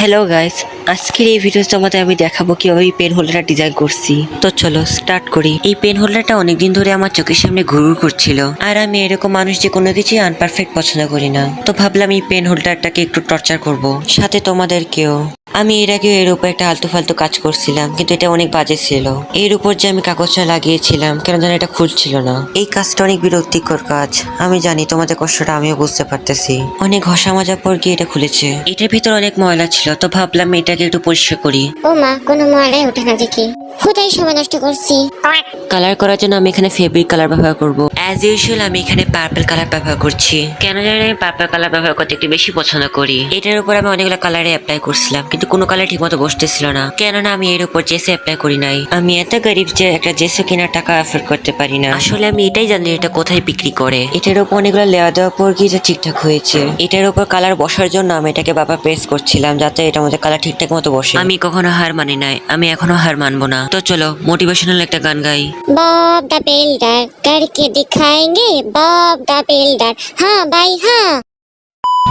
Hello guys, আজকের এই ভিডিওতে তোমাদের আমি দেখাবো কিভাবে এই পেন হোল্ডারটা ডিজাইন করছি। তো চলো স্টার্ট করি। এই পেন হোল্ডারটা অনেকদিন ধরে আমার চোখের সামনে ঘুরঘুর করছিল, আর আমি এরকম মানুষ যে কোনো কিছুই আনপারফেক্ট পছন্দ করি না। তো ভাবলাম এই পেন হোল্ডারটাকে একটু টর্চার করব, সাথে তোমাদেরকেও। আমি এর আগেও এর উপর একটা আলতু ফালতু কাজ করছিলাম, কিন্তু এটা অনেক বাজে ছিল। এর উপর যে আমি কাগজটা লাগিয়েছিলাম, কেন জানি এটা খুলছিল না। এই কাজটা অনেক বিরক্তিকর কাজ। আমি জানি তোমাদের কষ্টটা আমিও বুঝতে পারতেছি। অনেক ঘষা মাজা পর গিয়ে এটা খুলেছে। এটার ভিতর অনেক ময়লা ছিল, তো ভাবলাম এটাকে একটু পরিষ্কার করি। ও মা, কোনো ময়লাই ওঠে না দেখি। হুদাই সময় নষ্ট করছি। কালার করার জন্য আমি এখানে ফেব্রিক কালার ব্যবহার করব। অ্যাজ ইউজুয়াল আমি এখানে পার্পল কালার ব্যবহার করছি। কেন জানি আমি পার্পল কালার ব্যবহার করতে একটু বেশি পছন্দ করি। এটার উপর আমি অনেকগুলো কালারে অ্যাপ্লাই করছিলাম, কিন্তু কোনো কালার ঠিক মতো বসতেছিল না। কেননা আমি এর উপর জেসে অ্যাপ্লাই করি নাই। আমি এত গরিব যে একটা জেসে কেনার টাকা অ্যাফোর্ড করতে পারি না। আসলে আমি এটাই জানি এটা কোথায় বিক্রি করে। এটার উপর অনেকগুলো লেয়ার দেওয়ার পর গিয়ে এটা ঠিকঠাক হয়েছে। এটার উপর কালার বসার জন্য আমি এটাকে বাবা প্রেস করছিলাম, যাতে এটার মধ্যে কালার ঠিকঠাক মতো বসে। আমি কখনো হার মানি নাই, আমি এখনো হার মানবো না। তো চলো মোটিভেশনাল একটা গান গাই। बॉब द बिल्डर करके दिखाएंगे। बॉब द बिल्डर, हाँ भाई हाँ।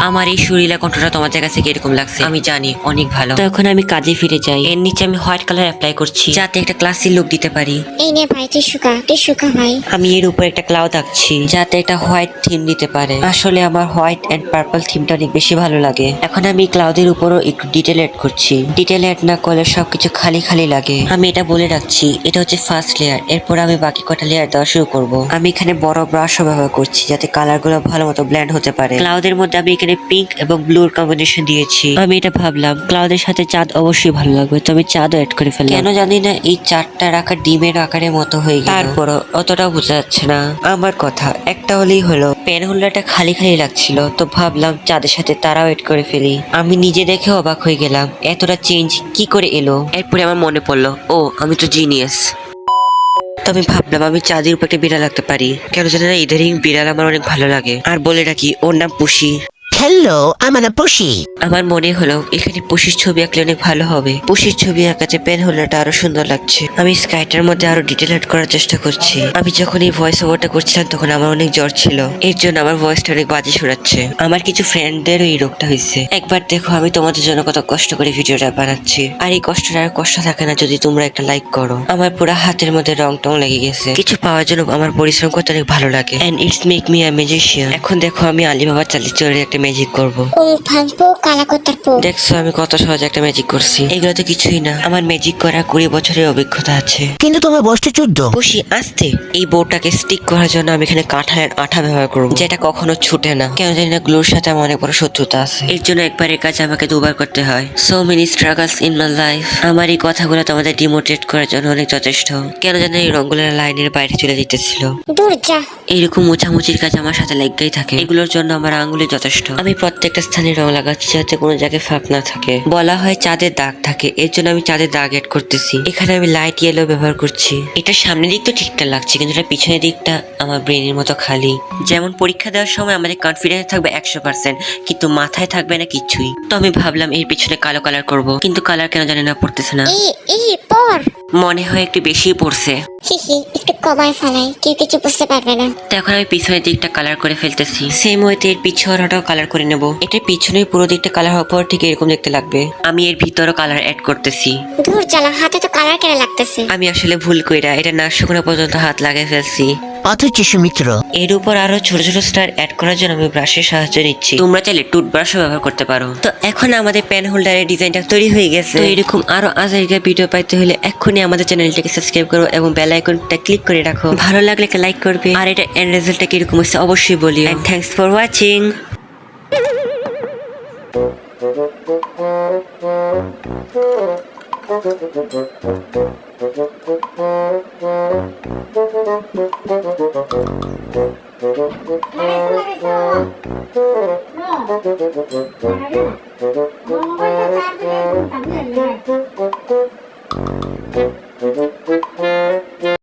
আমার এই সুরিলা কণ্ঠটা তোমাদের কাছে কিরকম লাগছে আমি জানি অনেক ভালো। তো এখন আমি কাজে ফিরে যাই। এর নিচে আমি হোয়াইট কালার অ্যাপ্লাই করছি, যাতে একটা ক্লাসি লুক দিতে পারি। এই নে ভাই, টিস্যু কা ভাই। আমি এর উপর একটা ক্লাউড আঁকছি, যাতে একটা হোয়াইট থিম দিতে পারে। আসলে আমার হোয়াইট এন্ড পার্পল থিমটা অনেক বেশি ভালো লাগে। এখন আমি ক্লাউডের উপরও একটু ডিটেল এড করছি। ডিটেল এড না করলে সবকিছু খালি খালি লাগে। আমি এটা বলে রাখছি, এটা হচ্ছে ফার্স্ট লেয়ার। এরপর আমি বাকি কটা লেয়ার দেওয়া শুরু করব। আমি এখানে বড় ব্রাশও ব্যবহার করছি, যাতে কালার গুলো ভালো মতো ব্ল্যান্ড হতে পারে। ক্লাউডের মধ্যে আমি এখানে পিঙ্ক এবং ব্লুর কম্বিনেশন দিয়েছি। আমি এটা ভাবলাম ক্লাউডের সাথে চাঁদ অবশ্যই ভালো লাগবে, তো আমি চাঁদও এড করে ফেললাম। কেন জানি না এই চাঁদটার আকার ডিমের আকারের মতো হয়ে গেল। তারপরও অতটাও বোঝা যাচ্ছে না। আমার কথা একটা হলেই হলো। পেন হোল্ডারটা খালি খালি লাগছিল, তো ভাবলাম চাঁদের সাথে তারাও এড করে ফেলি। আমি নিজে দেখে অবাক হয়ে গেলাম, এতটা চেঞ্জ কি করে এলো। এরপরে আমার মনে পড়লো, ও আমি তো জিনিয়াস। তো আমি ভাবলাম আমি চাঁদের উপর একটা বিড়াল রাখতে পারি। কেন জানি না ইদারিং বিড়াল আমার অনেক ভালো লাগে। আর বলে রাখি ওর নাম পুষি। হ্যালো, আমার নাম পুষি। আমার মনে হলো এখানে পুষির ছবি আঁকলে অনেক ভালো হবে। পুষির ছবি আঁকাতে পেন হোল্ডারটা আরো সুন্দর লাগছে। আমি স্কাইটার মধ্যে আরো ডিটেল অ্যাড করার চেষ্টা করছি। আমি যখন এই ভয়েস ওভারটা করছিলাম তখন আমার অনেক জ্বর ছিল, এর জন্য আমার ভয়েসটা অনেক বাজে শোনাচ্ছে। আমার কিছু ফ্রেন্ডদেরও এই রোগটা হয়েছে। একবার দেখো আমি তোমাদের জন্য কত কষ্ট করে ভিডিওটা বানাচ্ছি, আর এই কষ্টটা আর কষ্ট থাকে না যদি তোমরা একটা লাইক করো। আমার পুরো হাতের মধ্যে রং টং লেগে গেছে। কিছু পাওয়ার জন্য আমার পরিশ্রম করতে অনেক ভালো লাগে। And it's make me a magician. এখন দেখো আমি আলিবাবা চালিয়ে চলে একটা ম্যাজিক করবো। ফান পো কালা কোতার পো। দেখছো আমি কত সহজ একটা ম্যাজিক করছি। এগুলো তো কিছুই না, আমার ম্যাজিক করা 20 বছরের অভিজ্ঞতা আছে। কিন্তু তোমার বয়সটা 14। খুশি আসতে এই বোর্ডটাকে স্টিক করার জন্য আমি এখানে কাঁঠালের আঠা ব্যবহার করবো, যেটা কখনো ছুটে না। কেন জানি না গ্লুর সাথে আমার অনেক বড় শত্রুতা আছে। এর জন্য একবারের কাজ আমাকে দুবার করতে হয়। So many struggles in my life. আমার এই কথাগুলো তোমাদের ডিমোটিভেট করার জন্য অনেক যথেষ্ট। কেন জানি এই রঙগুলোর লাইনের বাইরে চলে যেতেছিল। দূর যা। এইরকম মোছামুচির কাজ আমার সাথে লেগেই থাকে। এগুলোর জন্য আমার আঙ্গুলে যথেষ্ট। আমি প্রত্যেকটা স্থানে রং লাগাচ্ছি, যাতে কোনো জায়গায় ফাঁক না থাকে। বলা হয় চাঁদের দাগ থাকে, এর জন্য আমি চাঁদের দাগ এড করতেছি। এখানে আমি লাইট ইয়েলো ব্যবহার করছি। এটা সামনের দিক তো ঠিকঠাক লাগছে, কিন্তু এটা পিছনের দিকটা আমার ব্রেনের মতো খালি। যেমন পরীক্ষা দেওয়ার সময় আমাদের কনফিডেন্স থাকবে 100%, কিন্তু মাথায় থাকবে না কিছুই। তো আমি ভাবলাম এর পিছনে কালো কালার করব, কিন্তু কালার কেন জানি না পড়তেছে না। পর। মনে হয় একটু বেশি পড়ছে। একটু কমায় ফেলাই, কেউ কিছু বুঝতে পারবে না। তো এখন আমি পিছনের দিকটা কালার করে ফেলতেছি। সেম ওয়েতে এর পিছনটাও কালার করে নেব। এটা পিছনের পুরো দিকটা কালার হওয়ার পর ঠিক এরকম দেখতে লাগবে। আমি এর ভিতরও কালার অ্যাড করতেছি। দূর জ্বালা, হাতে তো কালার কেন লাগতেছে। আমি আসলে ভুল কইরা এটা না শুকনো পর্যন্ত হাত লাগাই ফেলছি। অথচ সুমিত্র, এর উপর আরো ছোট ছোট স্টার অ্যাড করার জন্য আমি ব্রাশের সাহায্য নিচ্ছি। তোমরা চাইলে টুথব্রাশও ব্যবহার করতে পারো। তো এখন আমাদের পেন হোল্ডারের ডিজাইনটা তৈরি হয়ে গেছে। তো এরকম আরো আজেরগা ভিডিও পাইতে হলে এক্ষুনি আমাদের চ্যানেলটাকে সাবস্ক্রাইব করো এবং বেল আইকনটা ক্লিক করে রাখো। ভালো লাগলে একটা লাইক করবে, আর এটা এন্ড রেজাল্টটা কিরকম হচ্ছে অবশ্যই বলিও। And thanks for watching. No.